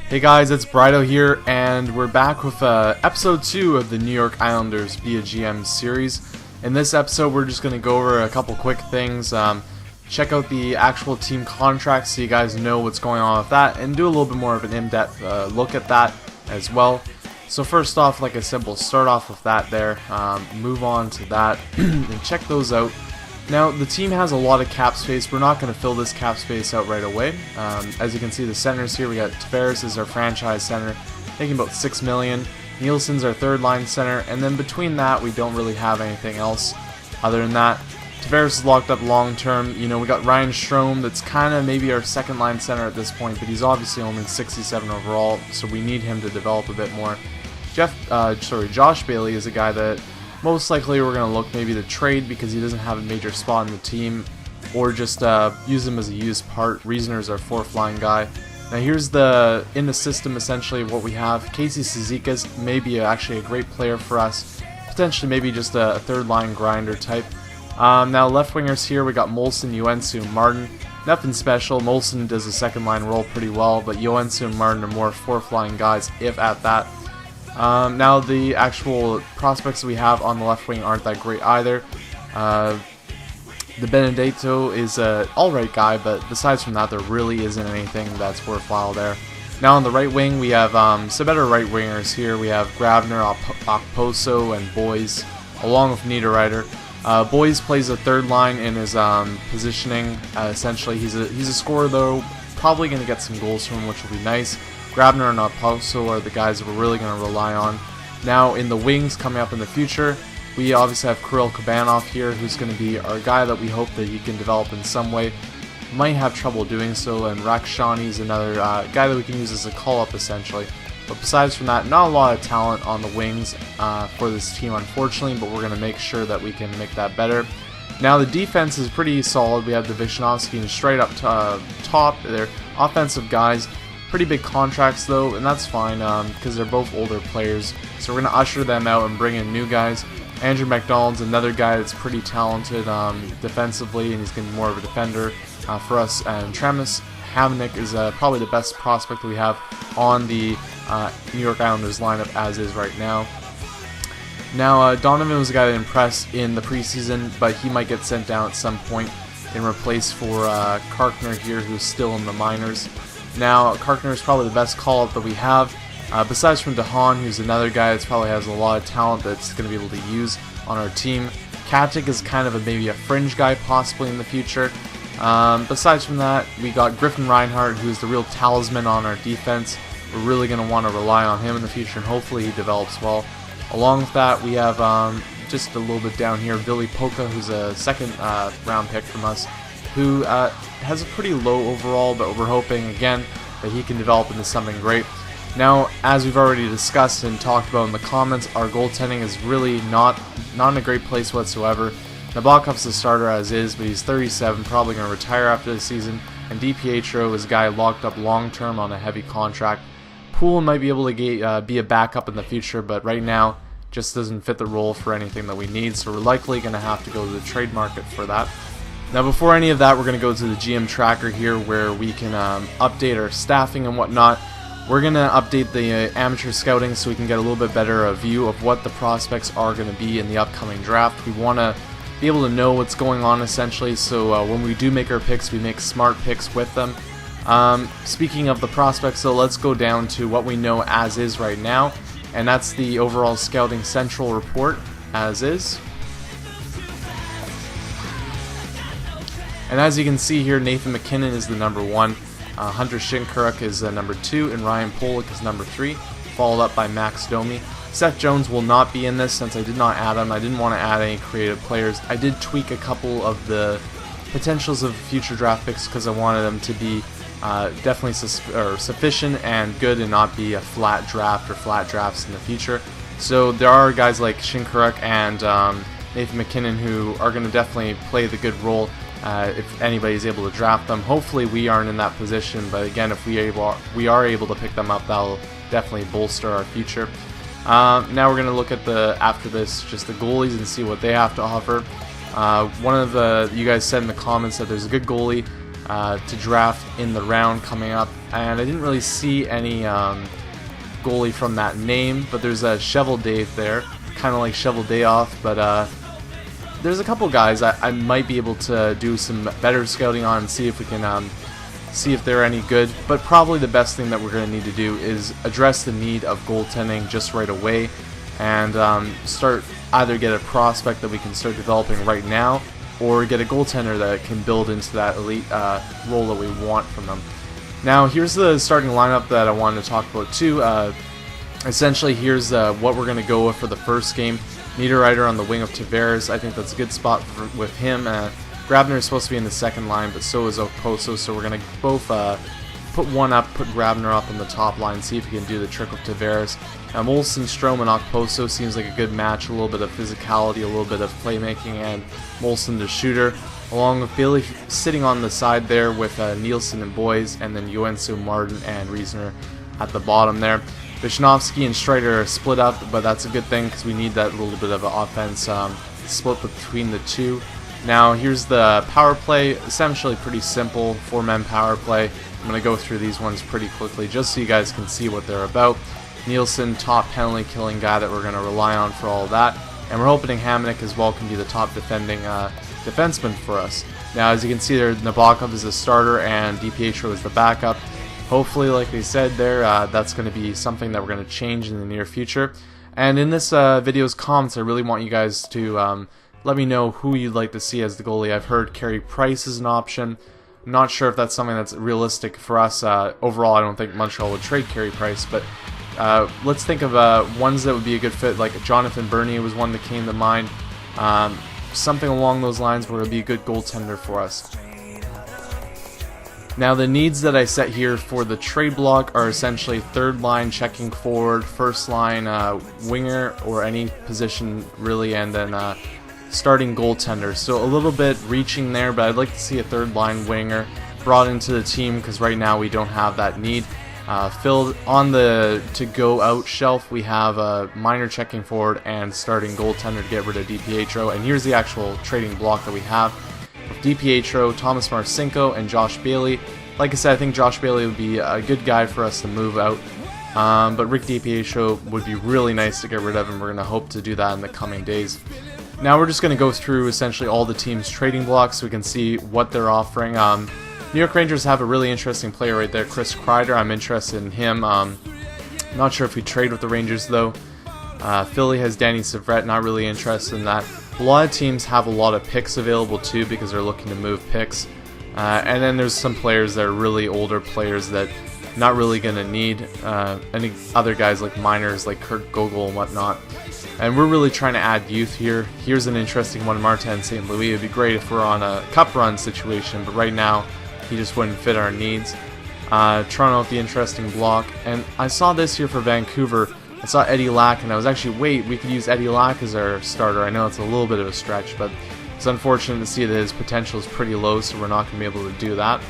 Hey guys, it's Brido here, and we're back with episode 2 of the New York Islanders Be a GM series. In this episode, we're just going to go over a couple quick things, check out the actual team contracts so you guys know what's going on with that, and do a little bit more of an in-depth look at that as well. So first off, like I said, we'll start off with that there, move on to that, and check those out. Now, the team has a lot of cap space. We're not going to fill this cap space out right away. As you can see, the centers here, we got Tavares is our franchise center, making about $6 million. Nielsen's our third line center, and then between that, we don't really have anything else other than that. Tavares is locked up long term. You know, we got Ryan Strome, that's kind of maybe our second line center at this point, but he's obviously only 67 overall, so we need him to develop a bit more. Josh Bailey is a guy that most likely we're going to look maybe to trade because he doesn't have a major spot in the team, or just use him as a used part. Reasoner's our fourth line guy. Now here's in the system essentially what we have. Casey Cizikas may be actually a great player for us, potentially maybe just a third line grinder type. Now left wingers here, we got Molson, Joensuu, and Martin. Nothing special. Molson does a second line role pretty well, but Joensuu and Martin are more fourth line guys, if at that. Now the actual prospects we have on the left wing aren't that great either. The Benedetto is an alright guy, but besides from that, there really isn't anything that's worthwhile there. Now on the right wing, we have some better right wingers here. We have Grabner, Okposo, and Boys, along with Niederreiter. Boys plays the third line in his positioning. Essentially, he's a scorer though, probably going to get some goals from him, which will be nice. Grabner and Okposo are the guys that we're really going to rely on. Now in the wings coming up in the future, we obviously have Kirill Kabanov here, who's going to be our guy that we hope that he can develop in some way. Might have trouble doing so, and Rakshani is another guy that we can use as a call-up essentially. But besides from that, not a lot of talent on the wings for this team unfortunately, but we're going to make sure that we can make that better. Now the defense is pretty solid. We have the Vishnowski and straight up top. They're offensive guys. Pretty big contracts though, and that's fine because they're both older players. So we're going to usher them out and bring in new guys. Andrew McDonald's another guy that's pretty talented defensively, and he's going to be more of a defender for us. And Travis Hamonic is probably the best prospect that we have on the New York Islanders lineup as is right now. Now Donovan was a guy that impressed in the preseason, but he might get sent down at some point in replace for Karkner here, who's still in the minors. Now, Karkner is probably the best call-up that we have, besides from DeHaan, who's another guy that probably has a lot of talent that's going to be able to use on our team. Katic is kind of maybe a fringe guy possibly in the future. Besides from that, we got Griffin Reinhart, who's the real talisman on our defense. We're really going to want to rely on him in the future, and hopefully he develops well. Along with that, we have just a little bit down here, Billy Polka, who's a second round pick from us, who has a pretty low overall, but we're hoping again that he can develop into something great. Now, as we've already discussed and talked about in the comments, our goaltending is really not in a great place whatsoever. Nabokov's the starter as is, but he's 37, probably going to retire after the season, and DiPietro is a guy locked up long term on a heavy contract. Poole might be able to be a backup in the future, but right now just doesn't fit the role for anything that we need, so we're likely going to have to go to the trade market for that. Now before any of that, we're going to go to the GM tracker here where we can update our staffing and whatnot. We're going to update the amateur scouting so we can get a little bit better view of what the prospects are going to be in the upcoming draft. We want to be able to know what's going on essentially, so when we do make our picks, we make smart picks with them. Speaking of the prospects, so let's go down to what we know as is right now, and that's the overall Scouting Central report as is. And as you can see here, Nathan MacKinnon is the number 1, Hunter Shinkaruk is number 2, and Ryan Pollock is number 3, followed up by Max Domi. Seth Jones will not be in this since I did not add him. I didn't want to add any creative players. I did tweak a couple of the potentials of future draft picks because I wanted them to be definitely sufficient and good and not be a flat draft or flat drafts in the future. So there are guys like Shinkaruk and Nathan MacKinnon who are going to definitely play the good role if anybody's able to draft them. Hopefully we aren't in that position, but again, if we are able to pick them up, that'll definitely bolster our future. Now we're going to look at after this, just the goalies and see what they have to offer. One of you guys said in the comments that there's a good goalie to draft in the round coming up, and I didn't really see any goalie from that name, but there's a Shovel Dave there, kind of like Shovel Day Off, but there's a couple guys I might be able to do some better scouting on and see if we can see if they're any good. But probably the best thing that we're going to need to do is address the need of goaltending just right away, and start either get a prospect that we can start developing right now, or get a goaltender that can build into that elite role that we want from them. Now here's the starting lineup that I wanted to talk about too. Essentially here's what we're going to go with for the first game. Niederreiter on the wing of Tavares. I think that's a good spot with him. Grabner is supposed to be in the second line, but so is Okposo, so we're going to both put one up, put Grabner up on the top line, see if he can do the trick with Tavares. Molson, Strome, and Okposo seems like a good match, a little bit of physicality, a little bit of playmaking, and Molson the shooter, along with Bailey sitting on the side there with Nielsen and Boys, and then Joensuu, Martin, and Riesner at the bottom there. Visnovsky and Strider are split up, but that's a good thing because we need that little bit of an offense split between the two. Now here's the power play, essentially pretty simple, 4-man power play. I'm going to go through these ones pretty quickly just so you guys can see what they're about. Nielsen, top penalty killing guy that we're going to rely on for all of that, and we're hoping Hamonic as well can be the top defending defenseman for us. Now as you can see there, Nabokov is the starter and DiPietro is the backup. Hopefully, like they said there, that's going to be something that we're going to change in the near future. And in this video's comments, I really want you guys to let me know who you'd like to see as the goalie. I've heard Carey Price is an option. I'm not sure if that's something that's realistic for us. Overall, I don't think Montreal would trade Carey Price, but let's think of ones that would be a good fit, like Jonathan Bernier was one that came to mind. Something along those lines where it would be a good goaltender for us. Now the needs that I set here for the trade block are essentially third line checking forward, first line winger or any position really, and then starting goaltender. So a little bit reaching there, but I'd like to see a third line winger brought into the team because right now we don't have that need. Filled on the to go out shelf, we have a minor checking forward and starting goaltender to get rid of DiPietro. And here's the actual trading block that we have. With DiPietro, Thomas Marcinko, and Josh Bailey. Like I said, I think Josh Bailey would be a good guy for us to move out. But Rick DiPietro would be really nice to get rid of, and we're going to hope to do that in the coming days. Now we're just going to go through essentially all the team's trading blocks so we can see what they're offering. New York Rangers have a really interesting player right there, Chris Kreider. I'm interested in him. Not sure if we trade with the Rangers though. Philly has Danny Savret, not really interested in that. A lot of teams have a lot of picks available too because they're looking to move picks. And then there's some players that are really older players that not really going to need any other guys like minors like Kurt Gogol and whatnot. And we're really trying to add youth here. Here's an interesting one, Martin St. Louis. It would be great if we're on a cup run situation, but right now he just wouldn't fit our needs. Toronto with the interesting block. And I saw this here for Vancouver. I saw Eddie Lack, and I was actually, wait, we could use Eddie Lack as our starter. I know it's a little bit of a stretch, but it's unfortunate to see that his potential is pretty low, so we're not going to be able to do that.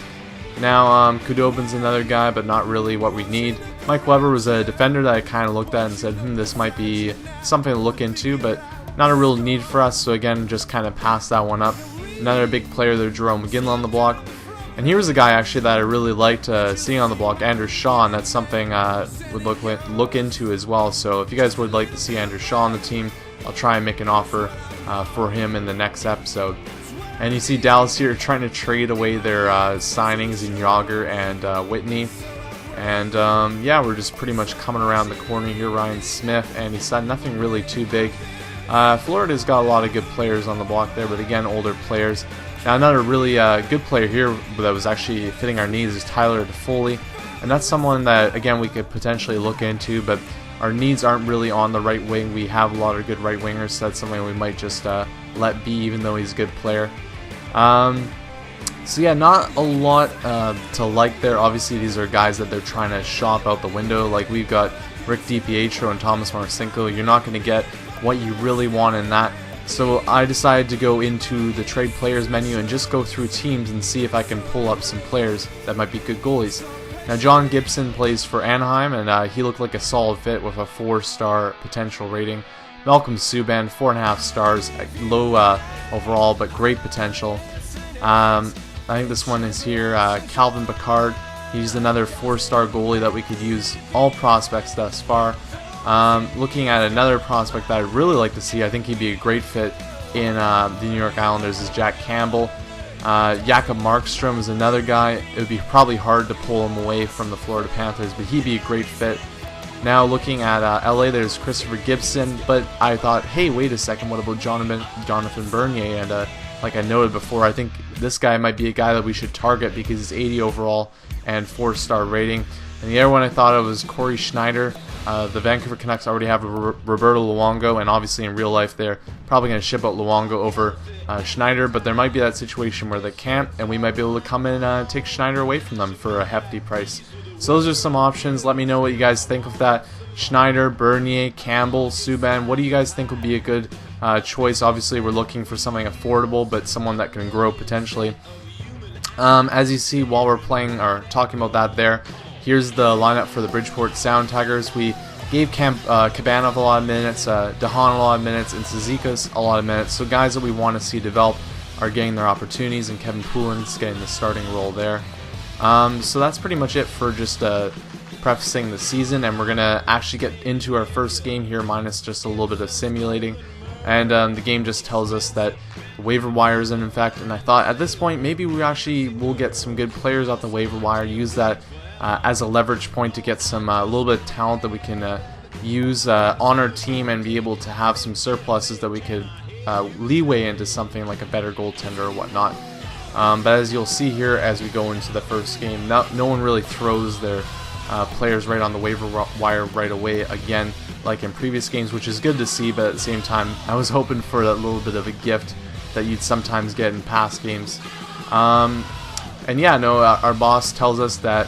Now, Khudobin's another guy, but not really what we need. Mike Weber was a defender that I kind of looked at and said, this might be something to look into, but not a real need for us, so again, just kind of pass that one up. Another big player there, Jerome McGinley on the block. And here's a guy actually that I really liked seeing on the block, Andrew Shaw, and that's something would look into as well. So if you guys would like to see Andrew Shaw on the team, I'll try and make an offer for him in the next episode. And you see Dallas here trying to trade away their signings in Yager and Whitney. And yeah, we're just pretty much coming around the corner here. Ryan Smith, and he said nothing really too big. Florida's got a lot of good players on the block there, but again, older players. Now another really good player here that was actually fitting our needs is Tyler Toffoli, and that's someone that again we could potentially look into, but our needs aren't really on the right wing. We have a lot of good right wingers, so that's something we might just let be, even though he's a good player. So yeah, not a lot to like there. Obviously these are guys that they're trying to shop out the window. Like we've got Rick DiPietro and Thomas Marcinko. You're not going to get what you really want in that. So I decided to go into the trade players menu and just go through teams and see if I can pull up some players that might be good goalies. Now John Gibson plays for Anaheim, and he looked like a solid fit with a 4-star potential rating. Malcolm Subban, 4.5 stars, low overall but great potential. I think this one is here, Calvin Pickard. He's another 4-star goalie that we could use. All prospects thus far. Looking at another prospect that I'd really like to see, I think he'd be a great fit in the New York Islanders, is Jack Campbell. Jakob Markstrom is another guy. It would be probably hard to pull him away from the Florida Panthers, but he'd be a great fit. Now looking at LA, there's Christopher Gibson, but I thought, hey, wait a second, what about Jonathan Bernier? And like I noted before, I think this guy might be a guy that we should target because he's 80 overall and 4-star rating. And the other one I thought of was Corey Schneider. The Vancouver Canucks already have Roberto Luongo, and obviously in real life they're probably going to ship out Luongo over Schneider, but there might be that situation where they can't, and we might be able to come in and take Schneider away from them for a hefty price. So those are some options. Let me know what you guys think of that. Schneider, Bernier, Campbell, Subban, what do you guys think would be a good choice? Obviously we're looking for something affordable, but someone that can grow potentially. As you see while we're playing or talking about that there, here's the lineup for the Bridgeport Sound Tigers. We gave Kabanov a lot of minutes, DeHaan a lot of minutes, and Cizikas a lot of minutes. So guys that we want to see develop are getting their opportunities, and Kevin Poulin's getting the starting role there. So that's pretty much it for just prefacing the season, and we're going to actually get into our first game here, minus just a little bit of simulating. And the game just tells us that the waiver wire is in effect, and I thought at this point maybe we actually will get some good players off the waiver wire, use that as a leverage point to get some a little bit of talent that we can use on our team and be able to have some surpluses that we could leeway into something like a better goaltender or whatnot. But as you'll see here as we go into the first game, no one really throws their players right on the waiver wire right away again like in previous games, which is good to see, but at the same time I was hoping for that little bit of a gift that you'd sometimes get in past games. And yeah, no, our boss tells us that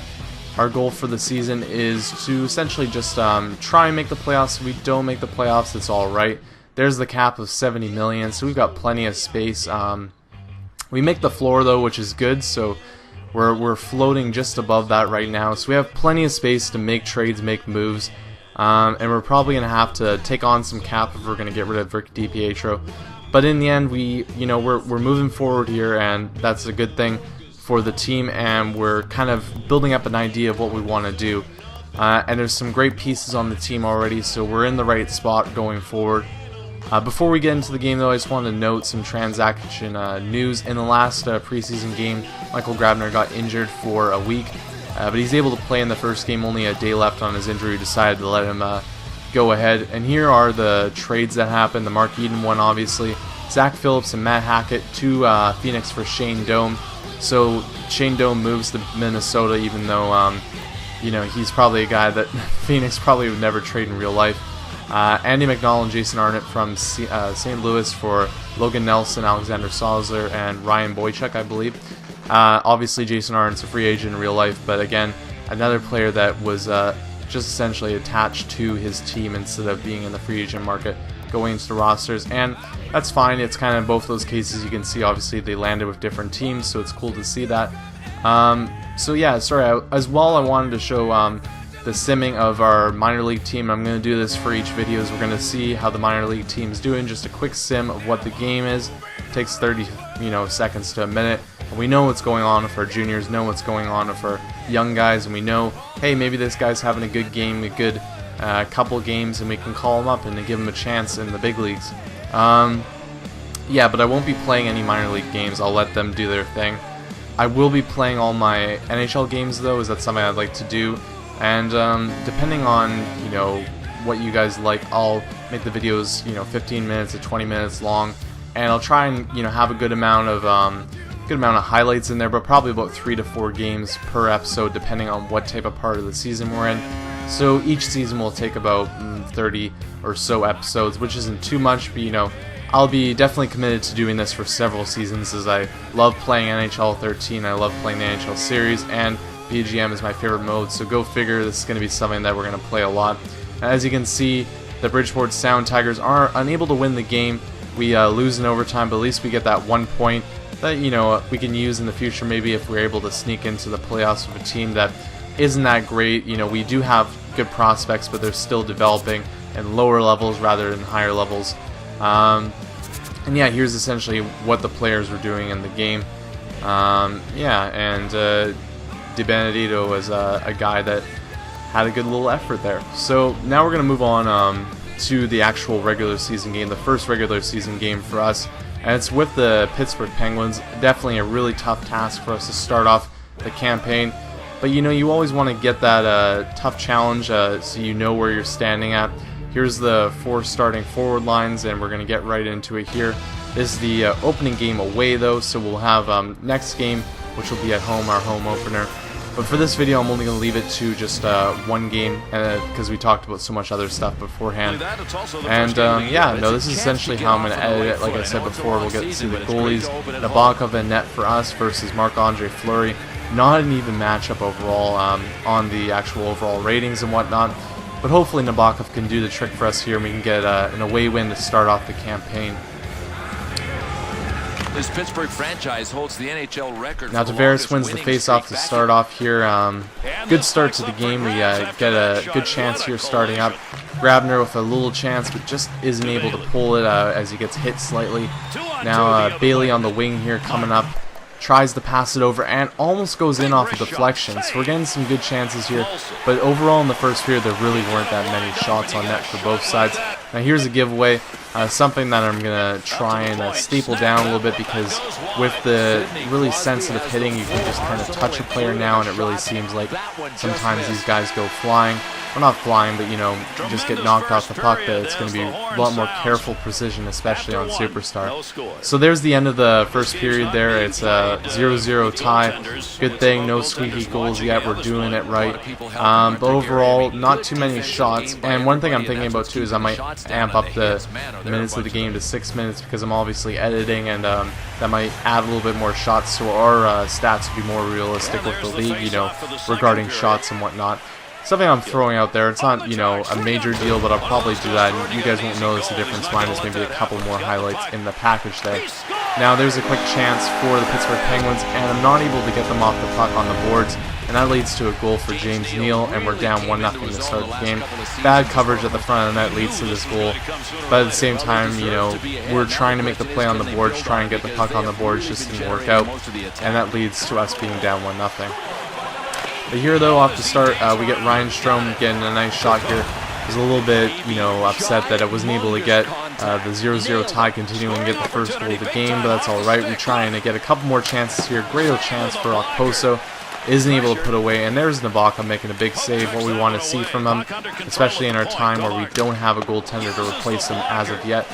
our goal for the season is to essentially just try and make the playoffs. If we don't make the playoffs, it's alright. There's the cap of 70 million, so we've got plenty of space. We make the floor though, which is good, so we're floating just above that right now. So we have plenty of space to make trades, make moves, and we're probably going to have to take on some cap if we're going to get rid of Rick DiPietro. But in the end, we're moving forward here, and that's a good thing for the team, and we're kind of building up an idea of what we want to do. And there's some great pieces on the team already, so we're in the right spot going forward. Before we get into the game though, I just wanted to note some transaction news. In the last preseason game, Michael Grabner got injured for a week, but he's able to play in the first game. Only a day left on his injury, decided to let him go ahead. And here are the trades that happened. The Mark Eden one, obviously. Zach Phillips and Matt Hackett to Phoenix for Shane Doan. So Shane Doan moves to Minnesota, even though he's probably a guy that Phoenix probably would never trade in real life. Andy McDonald and Jason Arnott from St. Louis for Logan Nelson, Alexander Salzer, and Ryan Boychuk, I believe. Obviously, Jason Arnott's a free agent in real life, but again, another player that was just essentially attached to his team instead of being in the free agent market going into the rosters, and that's fine. It's kind of both those cases. You can see, obviously, they landed with different teams, so it's cool to see that. So yeah, sorry, as well, I wanted to show the simming of our minor league team. I'm going to do this for each video. We're going to see how the minor league team's doing. Just a quick sim of what the game is. It takes 30 seconds to a minute. And we know what's going on with our juniors, know what's going on with our young guys, and we know, hey, maybe this guy's having a good game, a good couple games, and we can call him up and give him a chance in the big leagues. Yeah, but I won't be playing any minor league games. I'll let them do their thing. I will be playing all my NHL games though. Is that something I'd like to do? And depending on what you guys like, I'll make the videos 15 minutes to 20 minutes long, and I'll try and have a good amount of highlights in there, but probably about 3 to 4 games per episode, depending on what type of part of the season we're in. So each season will take about 30 or so episodes, which isn't too much, but I'll be definitely committed to doing this for several seasons, as I love playing NHL 13, I love playing the NHL series, and BGM is my favorite mode, so go figure, this is going to be something that we're going to play a lot. As you can see, the Bridgeport Sound Tigers are unable to win the game. We lose in overtime, but at least we get that 1 point that we can use in the future, maybe if we're able to sneak into the playoffs with a team that isn't that great. We do have good prospects, but they're still developing in lower levels rather than higher levels. And yeah, here's essentially what the players were doing in the game. Yeah, and Di Benedetto was a guy that had a good little effort there. So now we're going to move on to the actual regular season game, the first regular season game for us, and it's with the Pittsburgh Penguins. Definitely a really tough task for us to start off the campaign, but you know, you always want to get that tough challenge so you know where you're standing at. Here's the 4 starting forward lines, and we're going to get right into it here. This is the opening game away though, so we'll have next game, which will be at home, our home opener. But for this video, I'm only going to leave it to just one game, because we talked about so much other stuff beforehand. And yeah, no, this is essentially how I'm going to edit it. Like I said before, we'll get to see the goalies. Nabokov and net for us versus Marc-Andre Fleury. Not an even matchup overall on the actual overall ratings and whatnot. But hopefully Nabokov can do the trick for us here, and we can get an away win to start off the campaign. This Pittsburgh franchise holds the NHL record. Now Tavares wins the face-off to start off here. Good start to the game. We get a good chance here starting up. Grabner with a little chance, but just isn't able to pull it as he gets hit slightly. Now Bailey on the wing here coming up. Tries to pass it over and almost goes in off of deflection. So we're getting some good chances here. But overall in the first period, there really weren't that many shots on net for both sides. Now here's a giveaway. Something that I'm going to try and staple down a little bit, because with the really sensitive hitting, you can just kind of touch a player now, and it really seems like sometimes these guys go flying. Well, not flying, but you know, just get knocked off the puck. That it's going to be a lot more careful precision, especially on Superstar. So there's the end of the first period there. It's a 0-0 tie. Good thing, no squeaky goals yet. We're doing it right. But overall, not too many shots. And one thing I'm thinking about too is I might amp up the minutes of the game to 6 minutes, because I'm obviously editing, and that might add a little bit more shots, so our stats will be more realistic with the league, you know, regarding shots and whatnot. Something I'm throwing out there. It's not, you know, a major deal, but I'll probably do that, and you guys won't notice the difference minus maybe a couple more highlights in the package there. Now there's a quick chance for the Pittsburgh Penguins, and I'm not able to get them off the puck on the boards, and that leads to a goal for James Neal, and we're down 1-0 to start the game. Bad coverage at the front of the net leads to this goal, but at the same time, you know, we're trying to make the play on the boards, try and get the puck on the boards, just didn't work out, and that leads to us being down 1-0. But here though, off the start, we get Ryan Strome getting a nice shot here. I was a little bit, you know, upset that I wasn't able to get the 0-0 tie continuing and get the first goal of the game, but that's alright. We're trying to get a couple more chances here. Great chance for Okposo. Isn't able to put away, and there's Nabokov making a big save, what we want to see from him, especially in our time where we don't have a goaltender to replace him as of yet.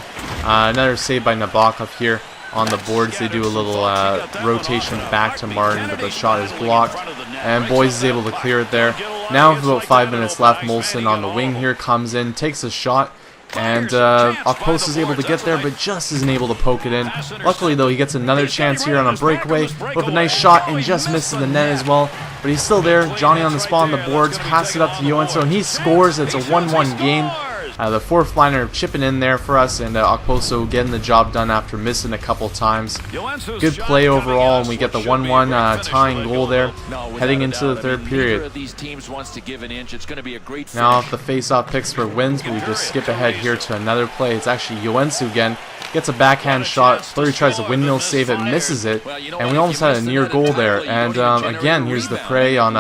Another save by Nabokov here on the boards. They do a little rotation back to Martin, but the shot is blocked, and Boyes is able to clear it there. Now with about 5 minutes left, Molson on the wing here comes in, takes a shot, and Okposo is able to get there, but just isn't able to poke it in. Luckily, though, he gets another chance here on a breakaway with a nice shot and just misses the net as well. But he's still there. Johnny on the spot on the boards, pass it up to Johansson, and he scores. It's a 1-1 game. The fourth liner chipping in there for us, and Okposo getting the job done after missing a couple times. Good play overall, and we get the 1-1 tying goal there, heading into the third period. Now off the face-off, Pittsburgh wins, but we just skip ahead here to another play. It's actually Johansson again. Gets a backhand shot. Fleury tries to windmill save it, misses it, and we almost had a near goal there. And again, here's the prey on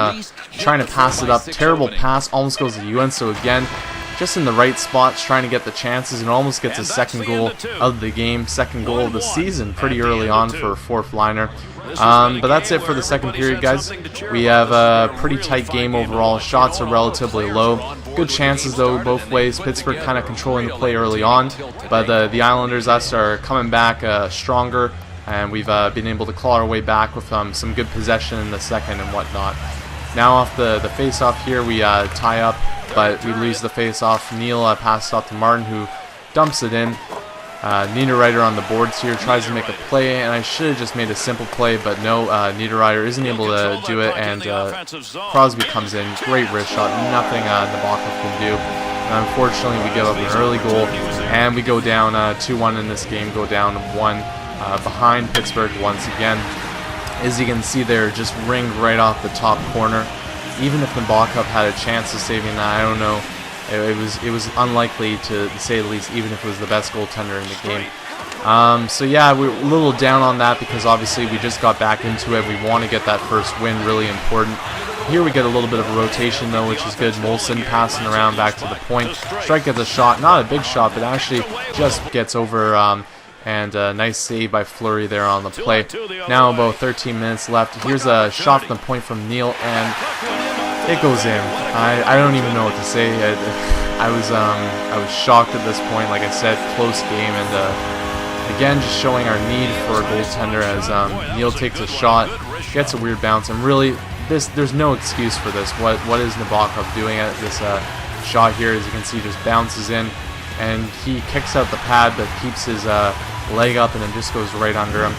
trying to pass it up. Terrible pass, almost goes to Johansson again. Just in the right spots, trying to get the chances, and almost gets a second goal of the game, second goal of the season, pretty early on for a fourth liner. But that's it for the second period, guys. We have a pretty tight game overall. Shots are relatively low. Good chances, though, both ways. Pittsburgh kind of controlling the play early on, but the Islanders, us, are coming back stronger, and we've been able to claw our way back with some good possession in the second and whatnot. Now off the face-off here, we tie up, but we lose the face-off. Neal passes off to Martin, who dumps it in. Niederreiter on the boards here, tries to make a play, and I should have just made a simple play, but no, Niederreiter isn't able to do it, and Crosby comes in. Great wrist shot, nothing Nabokov can do. And unfortunately, we give up an early goal, and we go down 2-1 in this game, go down 1 behind Pittsburgh once again. As you can see there, just ringed right off the top corner. Even if Nabokov had a chance of saving that, I don't know. It was unlikely, to say the least, even if it was the best goaltender in the game. So yeah, we're a little down on that because obviously we just got back into it. We want to get that first win, really important. Here we get a little bit of a rotation though, which is good. Molson passing around back to the point. Strike gets a shot, not a big shot, but actually just gets over, and a nice save by Fleury there on the play. Now about 13 minutes left. Here's a shot from the point from Neal, and it goes in. I don't even know what to say. I was shocked at this point. Like I said, close game, and again just showing our need for a goaltender as Neal takes a shot, gets a weird bounce, and really there's no excuse for this. What is Nabokov doing at this shot here? As you can see, just bounces in, and he kicks out the pad but keeps his leg up, and then just goes right under him.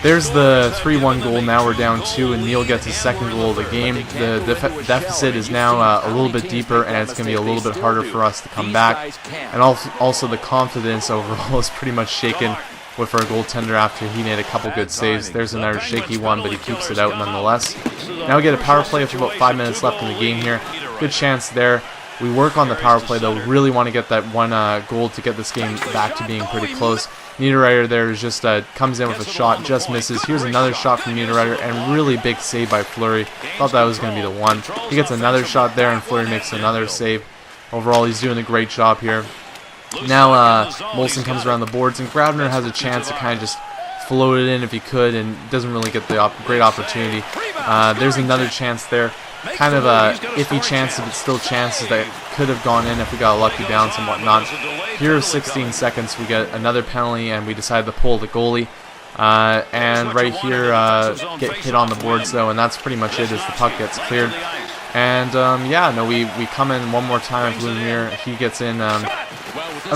There's the 3-1 goal. Now we're down 2, and Neal gets his second goal of the game. The deficit is now a little bit deeper, and it's going to be a little bit harder for us to come back. And also the confidence overall is pretty much shaken with our goaltender after he made a couple good saves. There's another shaky one, but he keeps it out nonetheless. Now we get a power play with about 5 minutes left in the game here. Good chance there. We work on the power play though. We really want to get that one goal to get this game back to being pretty close. Niederreiter there is just comes in with a shot, just misses. Here's another shot from Niederreiter, and really big save by Fleury. Thought that was going to be the one. He gets another shot there, and Fleury makes another save. Overall, he's doing a great job here. Now Molson comes around the boards, and Grabner has a chance to kind of just float it in if he could, and doesn't really get the great opportunity. There's another chance there. Kind of a iffy chance, but still chances that could have gone in if we got a lucky bounce and whatnot. Here, 16 seconds, we get another penalty, and we decide to pull the goalie. And right here, get hit on the boards though, and that's pretty much it as the puck gets cleared. And yeah, no, we come in one more time with Lumir. He gets in an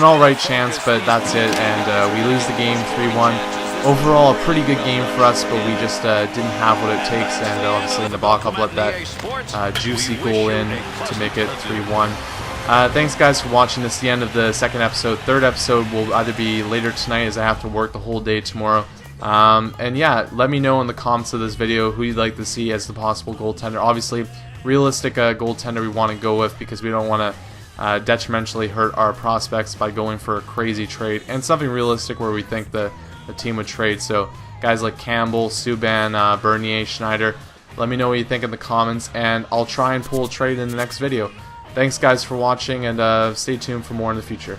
alright chance, but that's it, and we lose the game 3-1. Overall, a pretty good game for us, but we just didn't have what it takes, and obviously Nabokov let that juicy goal in to make it 3-1. Thanks guys for watching. This is the end of the second episode. Third episode will either be later tonight as I have to work the whole day tomorrow. And yeah, let me know in the comments of this video who you'd like to see as the possible goaltender. Obviously, realistic goaltender we want to go with because we don't want to detrimentally hurt our prospects by going for a crazy trade, and something realistic where we think the team would trade. So guys like Campbell, Subban, Bernier, Schneider, let me know what you think in the comments, and I'll try and pull a trade in the next video. Thanks guys for watching, and stay tuned for more in the future.